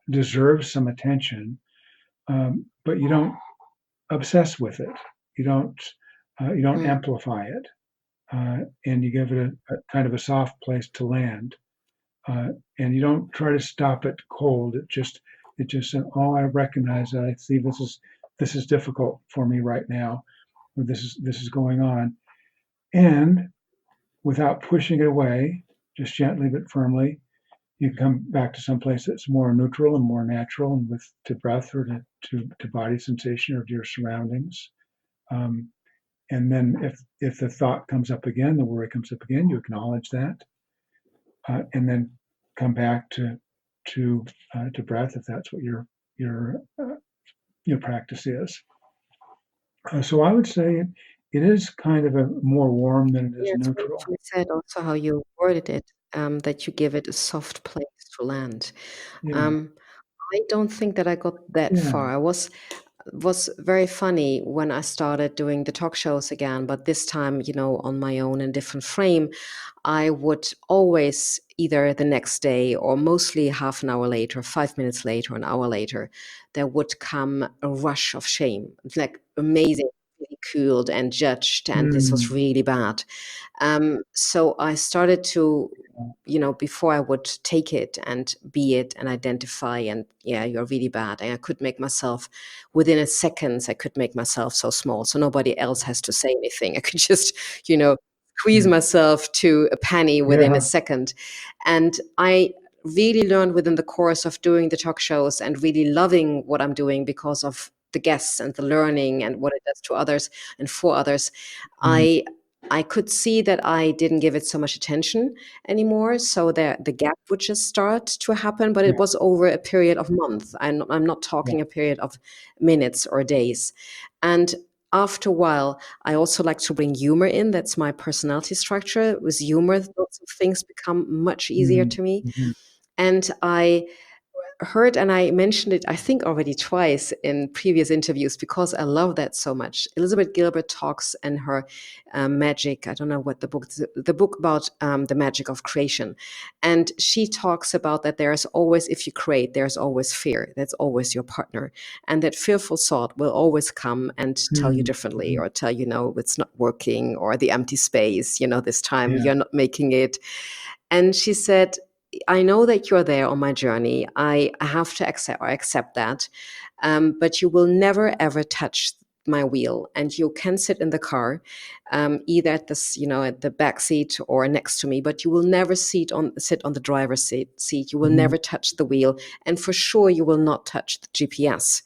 B: deserves some attention, but you don't obsess with it. You don't
A: Hmm.
B: amplify it, and you give it a kind of a soft place to land, and you don't try to stop it cold. It just said, oh, I recognize that. I see this is difficult for me right now. Or this is going on, and without pushing it away, just gently but firmly, you come back to some place that's more neutral and more natural, and with to breath or to body sensation or to your surroundings. Um, and then if the thought comes up again, the worry comes up again, you acknowledge that, and then come back to breath if that's what your practice is. So I would say it is kind of a more warm than it is
A: Yeah, it's
B: neutral.
A: wonderfully said also how you worded it, that you give it a soft place to land.
B: Yeah,
A: Um, I don't think that I got that
B: yeah.
A: far. I was very funny when I started doing the talk shows again, but this time, on my own in different frame. I would always either the next day or mostly half an hour later, 5 minutes later, an hour later, there would come a rush of shame. It's like amazing, ridiculed and judged, and this was
B: Mm,
A: really bad. So I started to, before I would take it and be it and identify, and yeah, you're really bad. And I could make myself, within a seconds, I could make myself so small. So nobody else has to say anything. I could just, you know, squeeze
B: mm,
A: myself to a penny within a
B: yeah.
A: second. And I really learned within the course of doing the talk shows and really loving what I'm doing because of the guests and the learning and what it does to others and for others.
B: Mm,
A: I I could see that I didn't give it so much attention anymore. So the gap would just start to happen, but
B: yeah,
A: it was over a period of months. I'm not
B: yeah.
A: talking a period of minutes or days. And after a while, I also like to bring humor in. That's my personality structure. With humor, lots of things become much easier
B: Mm,
A: to me.
B: mhm,
A: And I heard, and I mentioned it, I think already twice in previous interviews because I love that so much. Elizabeth Gilbert talks in her magic. I don't know what the book about the magic of creation, and she talks about that there's always, if you create, there's always fear. That's always your partner, and that fearful thought will always come and tell you
B: mm,
A: differently,
B: mhm.
A: or tell you no, it's not working, or the empty space. This time
B: Yeah.
A: you're not making it. And she said, I know that you're there on my journey. I have to accept that. But you will never ever touch my wheel, and you can sit in the car, either at this, at the back seat or next to me, but you will never sit on the driver's seat. You will
B: Mhm.
A: never touch the wheel, and for sure you will not touch the GPS.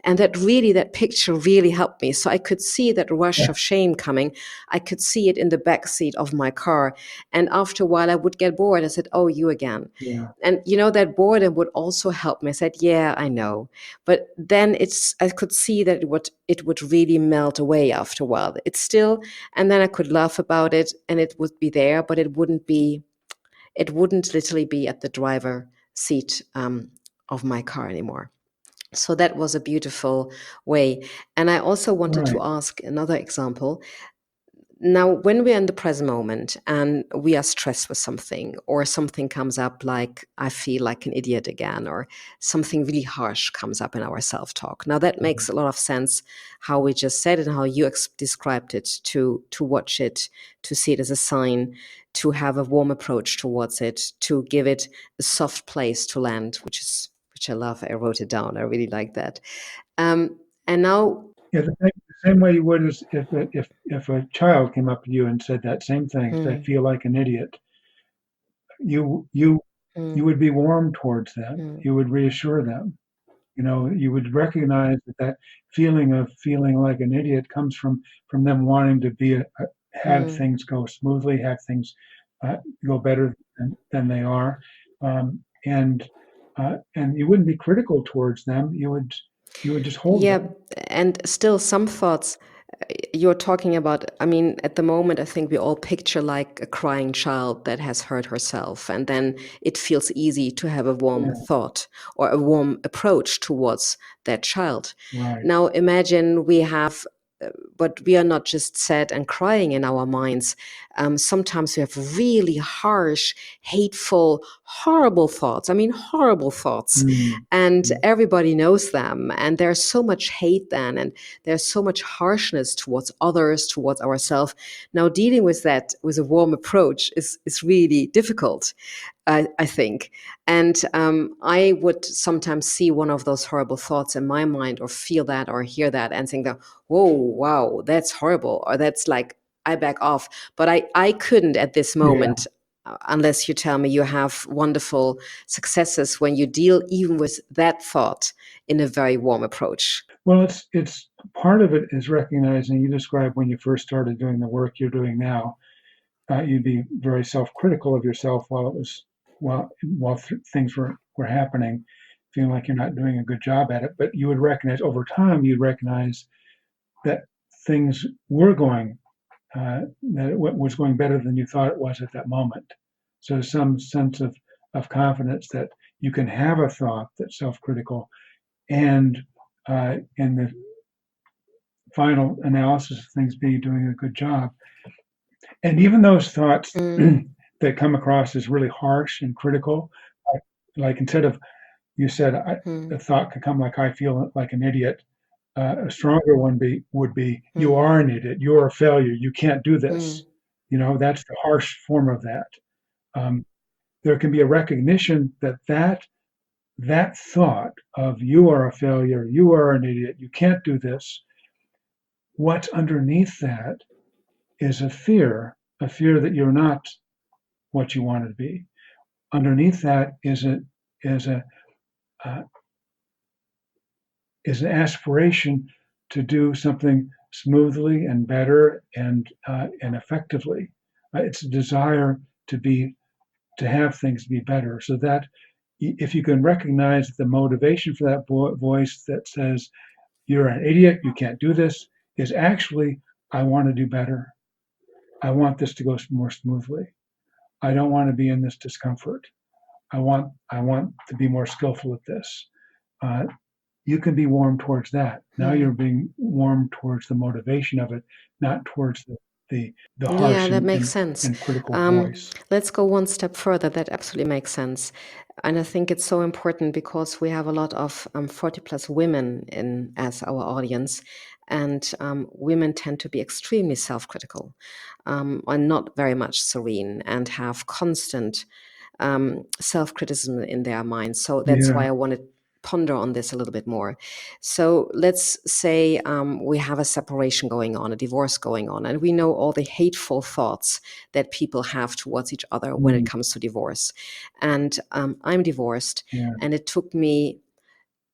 A: And that picture really helped me. So I could see that rush
B: Yeah.
A: of shame coming. I could see it in the back seat of my car. And after a while, I would get bored. I said, oh, you again.
B: Yeah.
A: And, that boredom would also help me. I said, yeah, I know. But then I could see that it would really melt away after a while. It's still, and then I could laugh about it and it would be there, but it wouldn't literally be at the driver seat of my car anymore. So that was a beautiful way. And I also wanted to
B: Right.
A: ask another example. Now, when we're in the present moment and we are stressed with something, or something comes up like, I feel like an idiot again, or something really harsh comes up in our self talk. Now, that makes a lot of sense how we just said it and how you described it, to watch it, to see it as a sign, to have a warm approach towards it, to give it a soft place to land, which I love. I wrote it down. I really like that. And now,
B: Yeah, the same way you would as if a child came up to you and said that same thing, I
A: mm,
B: feel like an idiot, you you you
A: mm,
B: would be warm towards them.
A: mm,
B: You would reassure them. You would recognize that feeling of feeling like an idiot comes from them wanting to have
A: mm.
B: things go smoothly, have things go better than they are, and you wouldn't be critical towards them. You would just hold
A: Yeah,
B: them.
A: and still some thoughts you're talking about. I mean, at the moment, I think we all picture like a crying child that has hurt herself, and then it feels easy to have a warm
B: Yeah,
A: thought or a warm approach towards that child.
B: right.
A: Now, imagine we have. But we are not just sad and crying in our minds. Sometimes we have really harsh, hateful, horrible thoughts. I mean, horrible thoughts,
B: Mm.
A: and
B: Mm.
A: everybody knows them, and there's so much hate then, and there's so much harshness towards others, towards ourselves. Now, dealing with that with a warm approach is really difficult, I think. And I would sometimes see one of those horrible thoughts in my mind, or feel that, or hear that, and think that, whoa, wow, that's horrible, or that's like, I back off. But I couldn't at this
B: Yeah.
A: moment, unless you tell me you have wonderful successes when you deal even with that thought in a very warm approach.
B: Well, it's part of it is recognizing. You described when you first started doing the work you're doing now. You'd be very self-critical of yourself while things were happening, feeling like you're not doing a good job at it. But you would recognize over time, you'd recognize that things were going that it was going better than you thought it was at that moment. So some sense of confidence that you can have a thought that's self-critical, and in the final analysis of things, be doing a good job. And even those thoughts
A: Mm,
B: that come across as really harsh and critical, like instead of you said,
A: mm,
B: a thought could come like I feel like an idiot. A stronger one would be you
A: mm,
B: are an idiot. You are a failure. You can't do
A: mm,
B: this. That's the harsh form of that. Um, there can be a recognition that thought of you are a failure, you are an idiot, you can't do this. What's underneath that is a fear that you're not what you want to be. Underneath that is a uh, is an aspiration to do something smoothly and better and effectively. It's a desire to be to have things be better. So that if you can recognize the motivation for that voice that says you're an idiot, you can't do this, is actually I want to do better. I want this to go more smoothly. I don't want to be in this discomfort. I want to be more skillful at this. Uh, you can be warm towards that. Now you're
A: mm.
B: being warm towards the motivation of it, not towards the
A: Yeah,
B: harsh
A: that
B: and,
A: makes
B: and,
A: sense.
B: and critical voice.
A: Let's go one step further. That absolutely makes sense. And I think it's so important because we have a lot of 40 plus women in as our audience. And women tend to be extremely self critical, and not very much serene, and have constant self criticism in their minds. So that's
B: Yeah,
A: why I want to ponder on this a little bit more. So let's say we have a separation going on, a divorce going on, and we know all the hateful thoughts that people have towards each other when it
B: mm,
A: comes to divorce. And I'm divorced,
B: yeah,
A: and it took me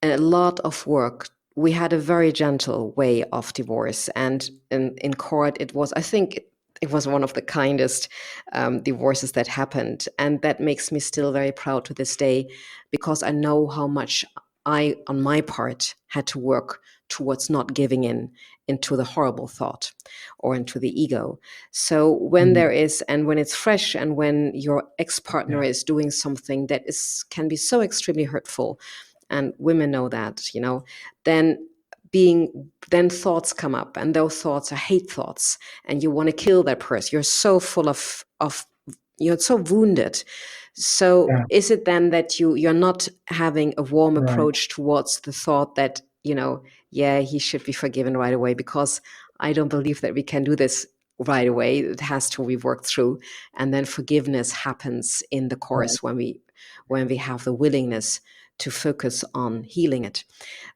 A: a lot of work we had a very gentle way of divorce, and in court it was, I think, it was one of the kindest divorces that happened, and that makes me still very proud to this day, because I know how much I, on my part, had to work towards not giving in into the horrible thought or into the ego. So when
B: Mm,
A: there is, and when it's fresh, and when your ex-partner
B: yeah,
A: is doing something that is can be so extremely hurtful, and women know that, then then thoughts come up, and those thoughts are hate thoughts, and you want to kill that person. You're so full of you're so wounded. So
B: yeah,
A: is it then that you're not having a warm
B: right,
A: approach towards the thought that, yeah, he should be forgiven right away? Because I don't believe that we can do this right away. It has to be worked through, and then forgiveness happens in the
B: right,
A: course when we have the willingness to focus on healing it.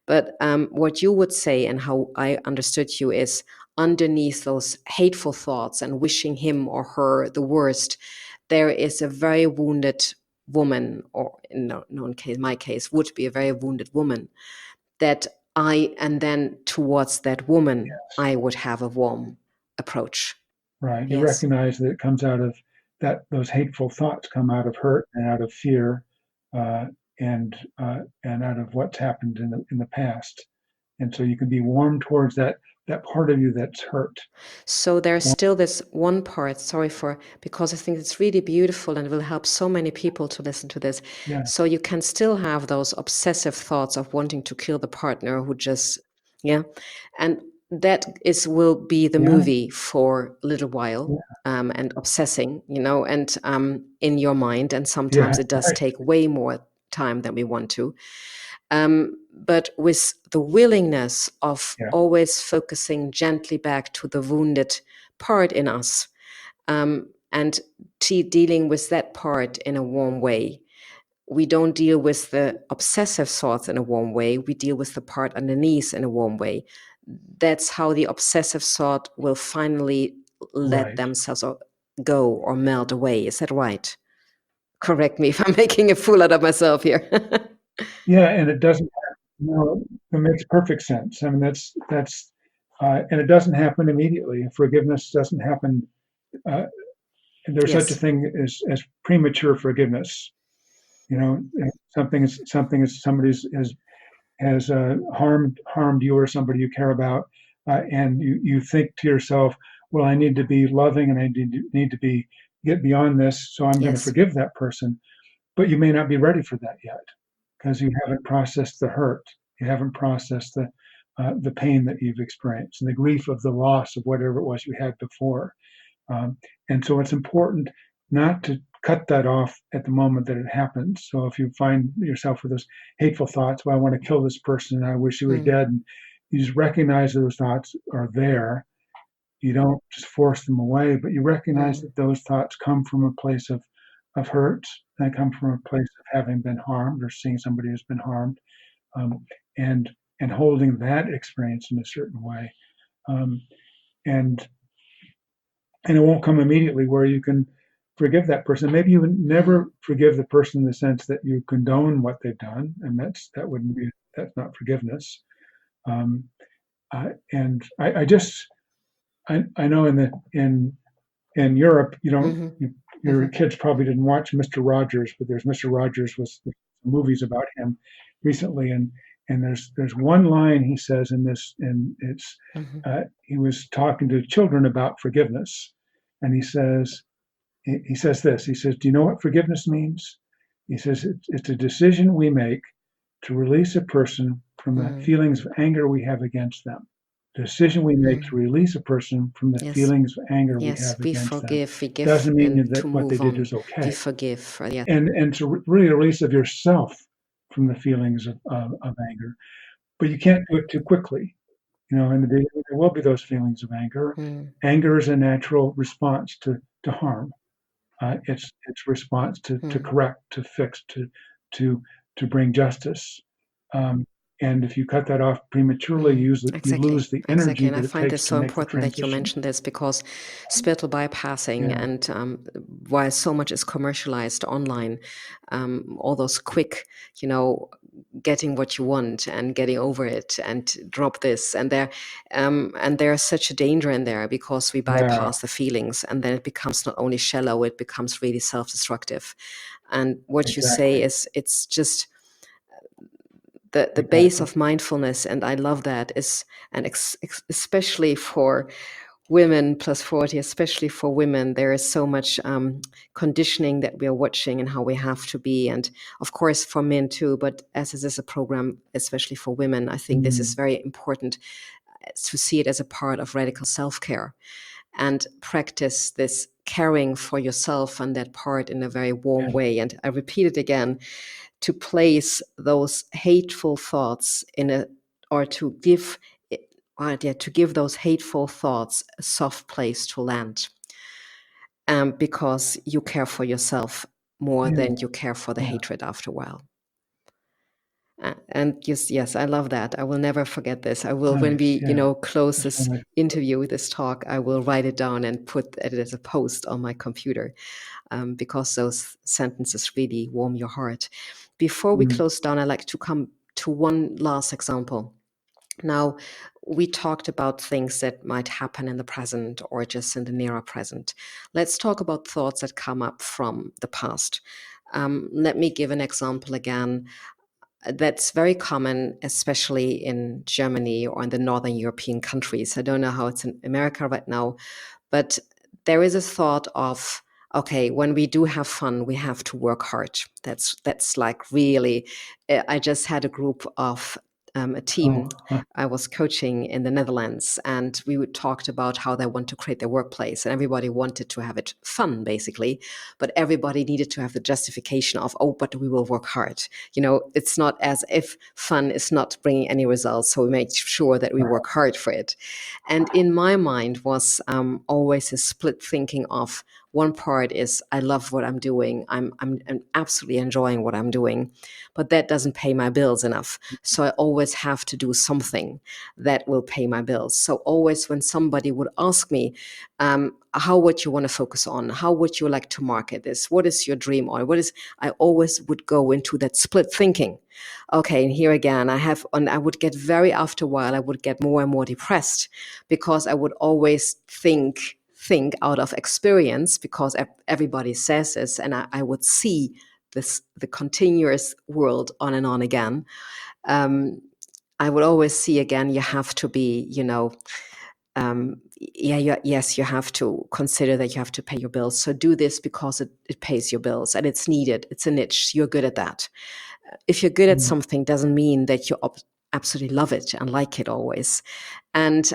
A: But what you would say, and how I understood you, is underneath those hateful thoughts and wishing him or her the worst, there is a very wounded woman, or in my case, would be a very wounded woman, that and then towards that woman,
B: yes,
A: I would have a warm approach.
B: right. You
A: Yes.
B: recognize that it comes out of that those hateful thoughts come out of hurt and out of fear, uh, and out of what's happened in the past. And so you can be warm towards that part of you that's hurt.
A: So there's
B: Warm,
A: still this one part, sorry for, because I think it's really beautiful and will help so many people to listen to this.
B: yeah,
A: So you can still have those obsessive thoughts of wanting to kill the partner who just, yeah. And that will be the
B: yeah,
A: movie for a little while,
B: yeah,
A: and obsessing, and in your mind. And
B: yeah,
A: sometimes it does
B: right,
A: take way more time than we want to. But with the willingness of
B: yeah,
A: always focusing gently back to the wounded part in us, and dealing with that part in a warm way. We don't deal with the obsessive thoughts in a warm way. We deal with the part underneath in a warm way. That's how the obsessive thought will finally let
B: right.
A: themselves go or melt away. Is that right? Correct me if I'm making a fool out of myself here.
B: Yeah, and it doesn't, it makes perfect sense. I mean, and it doesn't happen immediately. Forgiveness doesn't happen. Uh, and there's such a
A: Yes.
B: thing as premature forgiveness. You know, something is somebody's has harmed you or somebody you care about, and you think to yourself, well, I need to be loving and I need to be get beyond this, so I'm going to
A: Yes.
B: forgive that person. But you may not be ready for that yet because you haven't processed the hurt, you haven't processed the pain that you've experienced and the grief of the loss of whatever it was you had before. Um, and so it's important not to cut that off at the moment that it happens. So if you find yourself with those hateful thoughts, well, I want to kill this person and I wish he was
A: Mm,
B: dead, and you just recognize that those thoughts are there. You don't just force them away, but you recognize
A: mm,
B: that those thoughts come from a place of hurt. They come from a place of having been harmed or seeing somebody who's been harmed, um, and and holding that experience in a certain way. Um, and and it won't come immediately where you can forgive that person. Maybe you would
A: mm,
B: never forgive the person in the sense that you condone what they've done, and that wouldn't be that's not forgiveness. Um, and I just I know in Europe you don't
A: mhm,
B: your
A: mhm,
B: kids probably didn't watch Mr. Rogers, but there's Mr. Rogers was movies about him recently, and there's one line he says in this, and it's
A: mhm,
B: he was talking to children about forgiveness, and he says this. He says, "Do you know what forgiveness means?" He says, "It's a decision we make to release a person from the
A: mm,
B: feelings of anger we have against them. The decision we make to
A: mm.
B: release a person from the
A: Yes.
B: feelings of anger we
A: Yes.
B: have against them
A: We give,
B: doesn't mean
A: and
B: that
A: to
B: what they
A: move
B: did
A: on.
B: is
A: We
B: okay."
A: forgive. Yes.
B: And to really release of yourself from the feelings of anger, but you can't do it too quickly. You know, in the beginning, there will be those feelings of anger.
A: Mm,
B: Anger is a natural response to harm. It's response to
A: mm,
B: correct, to fix, to to bring justice. Um, and if you cut that off prematurely,
A: mm.
B: you
A: Exactly.
B: lose the
A: Exactly.
B: energy
A: And I
B: that it
A: find
B: takes
A: this
B: to
A: so
B: make the
A: important that you
B: transition.
A: mentioned this, because spiritual bypassing,
B: Yeah,
A: and while so much is commercialized online, all those quick, you know, getting what you want and getting over it and drop this. And there's such a danger in there, because we
B: Yeah,
A: bypass the feelings, and then it becomes not only shallow, it becomes really self-destructive. And what you say
B: exactly.
A: is, it's just the base
B: Exactly.
A: of mindfulness. And I love that is, and especially for women plus 40, especially for women, there is so much conditioning that we are watching and how we have to be. And of course for men too, but as this is a program especially for women, I think this is
B: Mm,
A: very important to see it as a part of radical self-care, and practice this caring for yourself and that part in a very warm
B: yeah.
A: way. And I repeat it again, to place those hateful thoughts in a, or to give to give those hateful thoughts a soft place to land, because you care for yourself more
B: Yeah.
A: than you care for the
B: Yeah.
A: hatred after a while. And yes, I love that. I will never forget this. I will, when
B: Nice.
A: we,
B: Yeah.
A: close
B: That's
A: this
B: what I,
A: interview, this talk, I will write it down and put it as a post on my computer, because those sentences really warm your heart. Before we
B: mm,
A: close down, I'd like to come to one last example. Now, we talked about things that might happen in the present or just in the nearer present. Let's talk about thoughts that come up from the past. Let me give an example again that's very common, especially in Germany or in the Northern European countries. I don't know how it's in America right now, but there is a thought of, okay, when we do have fun, we have to work hard. That's like really. I just had a group of a
B: oh,
A: team I was coaching in the Netherlands, and we talked about how they want to create their workplace, and everybody wanted to have it fun, basically, but everybody needed to have the justification of, oh, but we will work hard. It's not as if fun is not bringing any results, so we make sure that we work hard for it. And in my mind was always a split thinking of, one part is, I love what I'm doing. I'm absolutely enjoying what I'm doing, but that doesn't pay my bills enough. So I always have to do something that will pay my bills. So always when somebody would ask me, how would you want to focus on? How would you like to market this? What is your dream? Or I always would go into that split thinking. Okay, and here again, and I would get after a while, I would get more and more depressed, because I would always think out of experience, because everybody says this, and I would see the continuous world on and on again. I would always see again, you have to be, yes, you have to consider that you have to pay your bills. So do this because it pays your bills and it's needed. It's a niche. You're good at that. If you're good at
B: mm,
A: something, doesn't mean that you absolutely love it and like it always. And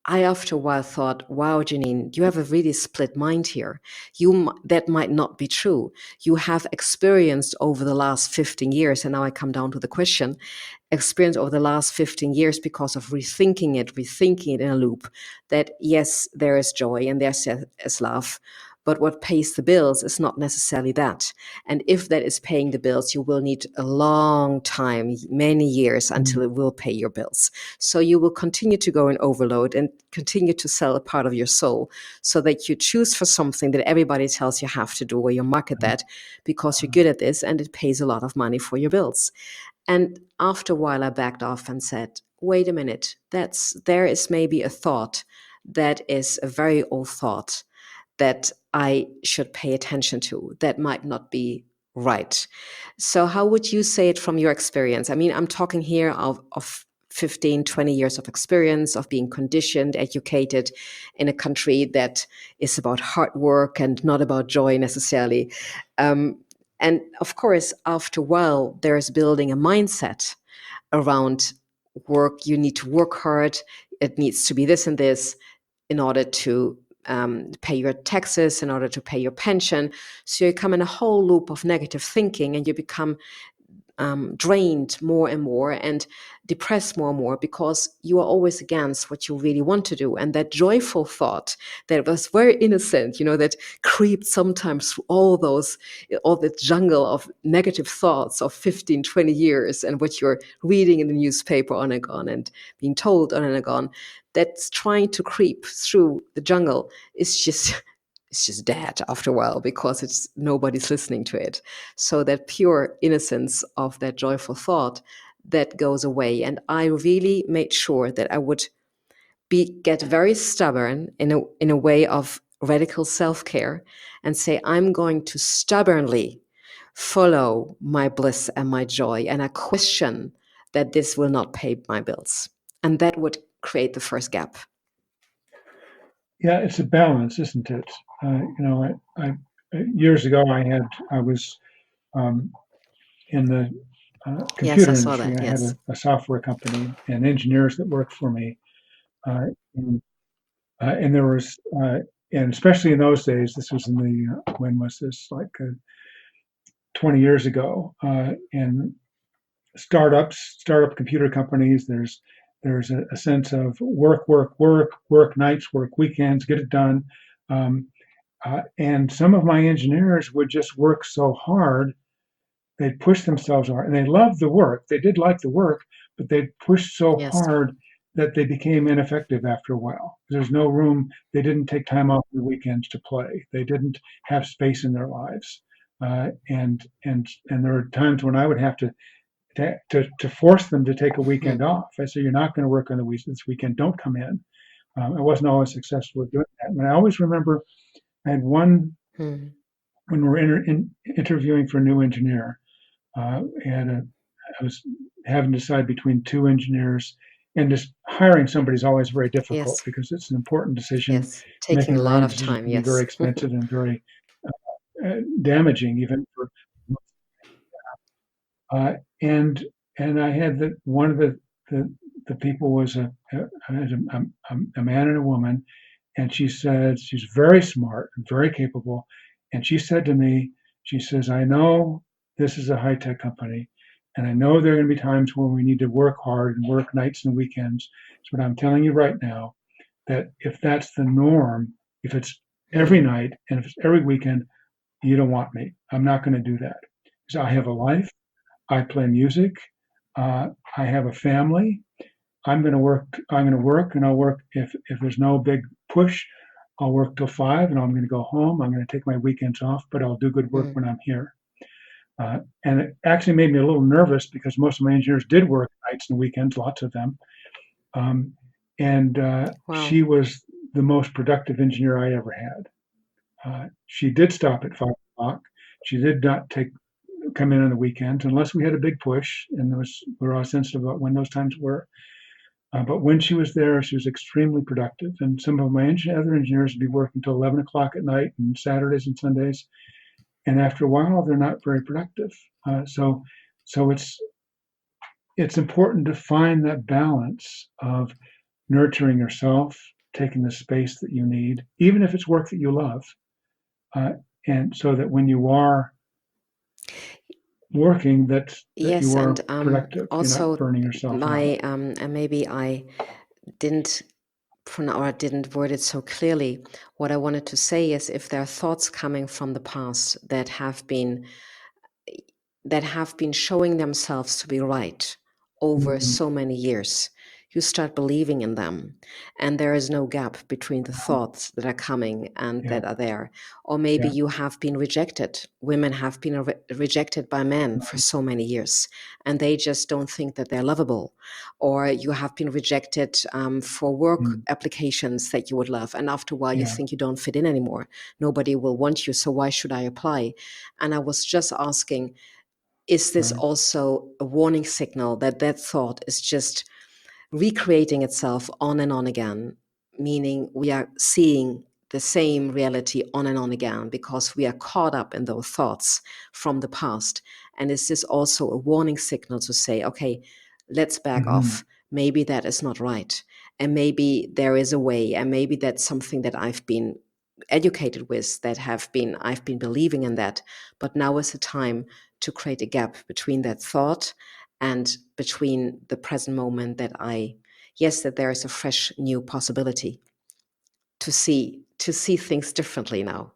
A: I, after a while, thought, wow, Janine, you have a really split mind here. That might not be true. You have experienced over the last 15 years, and now I come down to the question, experience over the last 15 years, because of rethinking it in a loop, that yes, there is joy and there is love, but what pays the bills is not necessarily that. And if that is paying the bills, you will need a long time, many years,
B: mm,
A: until it will pay your bills. So you will continue to go in overload and continue to sell a part of your soul, so that you choose for something that everybody tells you have to do, or you market that because you're good at this and it pays a lot of money for your bills. And after a while, I backed off and said, wait a minute, there is maybe a thought that is a very old thought that I should pay attention to, that might not be right. So how would you say it from your experience? I mean, I'm talking here of 15, 20 years of experience, of being conditioned, educated in a country that is about hard work and not about joy necessarily. Um, and of course, after a while, there's building a mindset around work. You need to work hard. It needs to be this and this in order to pay your taxes, in order to pay your pension. So you come in a whole loop of negative thinking, and you become drained more and more and depressed more and more, because you are always against what you really want to do. And that joyful thought that was very innocent, that creeped sometimes through all the jungle of negative thoughts of 15, 20 years, and what you're reading in the newspaper on and on and being told on and on, that's trying to creep through the jungle, is just it's just dead after a while because it's nobody's listening to it. So that pure innocence of that joyful thought, that goes away. And I really made sure that I would get very stubborn in a way of radical self-care and say, I'm going to stubbornly follow my bliss and my joy, and I question that this will not pay my bills. And that would create the first gap.
B: Yeah, it's a balance, isn't it? I years ago I was in the
A: Yes, I
B: computer
A: saw
B: industry.
A: that.
B: I had
A: Yes.
B: a software company and engineers that worked for me, uh, and, and there was, and especially in those days, this was in the when was this, like 20 years ago, in startup computer companies. There's a sense of work nights, work weekends, get it done. Um, and some of my engineers would just work so hard. They'd push themselves hard, and they loved the work. They did like the work, but they'd push so
A: Yes.
B: hard that they became ineffective after a while. There's no room. They didn't take time off the weekends to play. They didn't have space in their lives. And there were times when I would have to force them to take a
A: Hmm.
B: weekend off. I said, "You're not going to work on the weekend this weekend. Don't come in." I wasn't always successful at doing that. And I always remember I had one
A: Hmm.
B: when we were interviewing for a new engineer. I was having to decide between two engineers, and just hiring somebody is always very difficult
A: Yes.
B: because it's an important decision.
A: Yes.
B: Making
A: Taking a
B: the
A: lot
B: wrong
A: of
B: decision
A: time.
B: can be very
A: Yes.
B: expensive and very damaging, even for. Uh, and and I had one of the people was a man and a woman, and she said she's very smart and very capable, and she said to me, she says, "I know this is a high tech company, and I know there are going to be times when we need to work hard and work nights and weekends. So, but I'm telling you right now that if that's the norm, if it's every
A: Hmm.
B: night and if it's every weekend, you don't want me. I'm not going to do that. So I have a life. I play music. I have a family. I'm going to work. I'm going to work, and I'll work if there's no big push. I'll work till 5, and I'm going to go home. I'm going to take my weekends off, but I'll do good work
A: Hmm.
B: when I'm here." And it actually made me a little nervous because most of my engineers did work nights and weekends, lots of them. Um, and
A: Wow.
B: she was the most productive engineer I ever had. She did stop at 5 o'clock. She did not come in on the weekends unless we had a big push, and we were all sensitive about when those times were. But when she was there, she was extremely productive. And some of my other engineers would be working till 11 o'clock at night and Saturdays and Sundays. And after a while, they're not very productive. So it's important to find that balance of nurturing yourself, taking the space that you need, even if it's work that you love, uh, and so that when you are working, that
A: Yes,
B: you
A: and
B: are productive. You're not
A: also
B: burning yourself out.
A: my and maybe I didn't or I didn't word it so clearly. What I wanted to say is, if there are thoughts coming from the past that have been showing themselves to be right over
B: Mhm.
A: so many years, you start believing in them, and there is no gap between the thoughts that are coming and
B: Yeah,
A: that are there. Or maybe
B: yeah.
A: you have been rejected. Women have been rejected by men for so many years, and they just don't think that they're lovable. Or you have been rejected for work
B: Mm,
A: applications that you would love, and after a while you
B: yeah,
A: think you don't fit in anymore. Nobody will want you, so why should I apply? And I was just asking, is this
B: right.
A: also a warning signal that that thought is just recreating itself on and on again, meaning we are seeing the same reality on and on again because we are caught up in those thoughts from the past? And is this also a warning signal to say, okay, let's back
B: Mhm.
A: off? Maybe that is not right. And maybe there is a way, and maybe that's something that I've been educated with, that I've been believing in that. But now is the time to create a gap between that thought and between the present moment, that yes, that there is a fresh new possibility to see things differently now.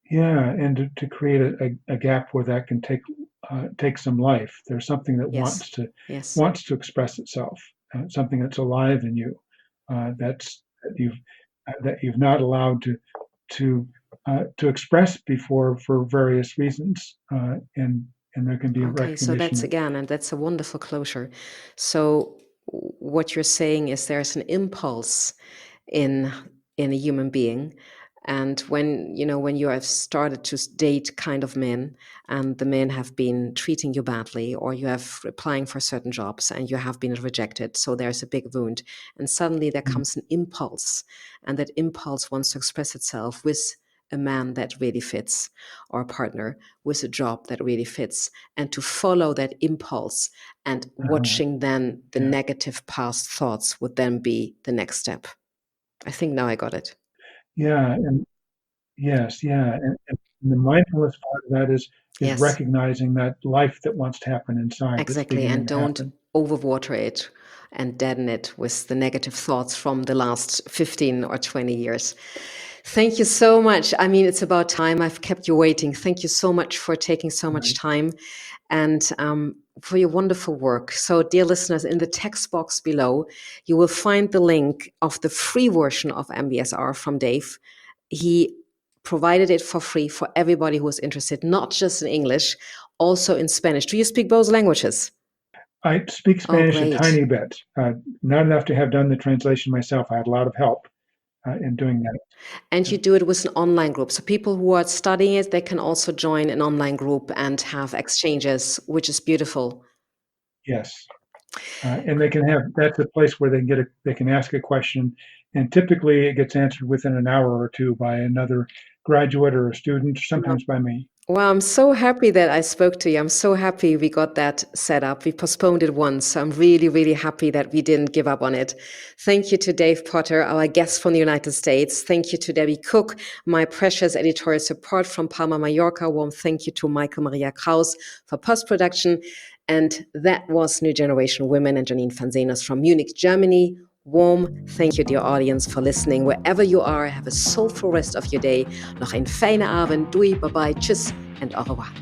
B: Yeah, and to create a gap where that can take some life. There's something that
A: Yes.
B: wants to
A: Yes.
B: wants to express itself, something that's alive in you, that's that you've not allowed to to express before for various reasons, and there can be a
A: Okay, so
B: recognition.
A: that's a wonderful closure. So what you're saying is there's an impulse in a human being, and when you have started to date kind of men, and the men have been treating you badly, or you have applying for certain jobs and you have been rejected, so there's a big wound, and suddenly there comes an impulse, and that impulse wants to express itself with a man that really fits, or a partner with a job that really fits, and to follow that impulse, and watching then the
B: Yeah.
A: negative past thoughts would then be the next step. I think now I got it.
B: Yeah, and yes, yeah, and the mindfulness part of that is
A: Yes,
B: recognizing that life that wants to happen inside that's
A: exactly.
B: beginning
A: And
B: to
A: don't
B: happen.
A: overwater it and deaden it with the negative thoughts from the last 15 or 20 years. Thank you so much. I mean, it's about time. I've kept you waiting. Thank you so much for taking so much
B: Right.
A: time, and for your wonderful work. So, dear listeners, in the text box below, you will find the link of the free version of MBSR from Dave. He provided it for free for everybody who is interested, not just in English, also in Spanish. Do you speak both languages?
B: I speak
A: Oh,
B: Spanish a
A: great.
B: tiny bit, not enough to have done the translation myself. I had a lot of help in doing that.
A: And you do it with an online group. So people who are studying it, they can also join an online group and have exchanges, which is beautiful.
B: Yes, and they can have that's a place where they can ask a question, and typically it gets answered within an hour or two by another graduate or a student, sometimes by me.
A: Well, I'm so happy that I spoke to you. I'm so happy we got that set up. We postponed it once. So I'm really, really happy that we didn't give up on it. Thank you to Dave Potter, our guest from the United States. Thank you to Debbie Cook, my precious editorial support from Palma, Mallorca. Warm thank you to Michael Maria Kraus for post-production. And that was New Generation Women and Janine Vanzenas from Munich, Germany. Warm thank you, dear audience, for listening. Wherever you are, have a soulful rest of your day. Noch ein feiner Abend. Doei, bye-bye, tschüss, and au revoir.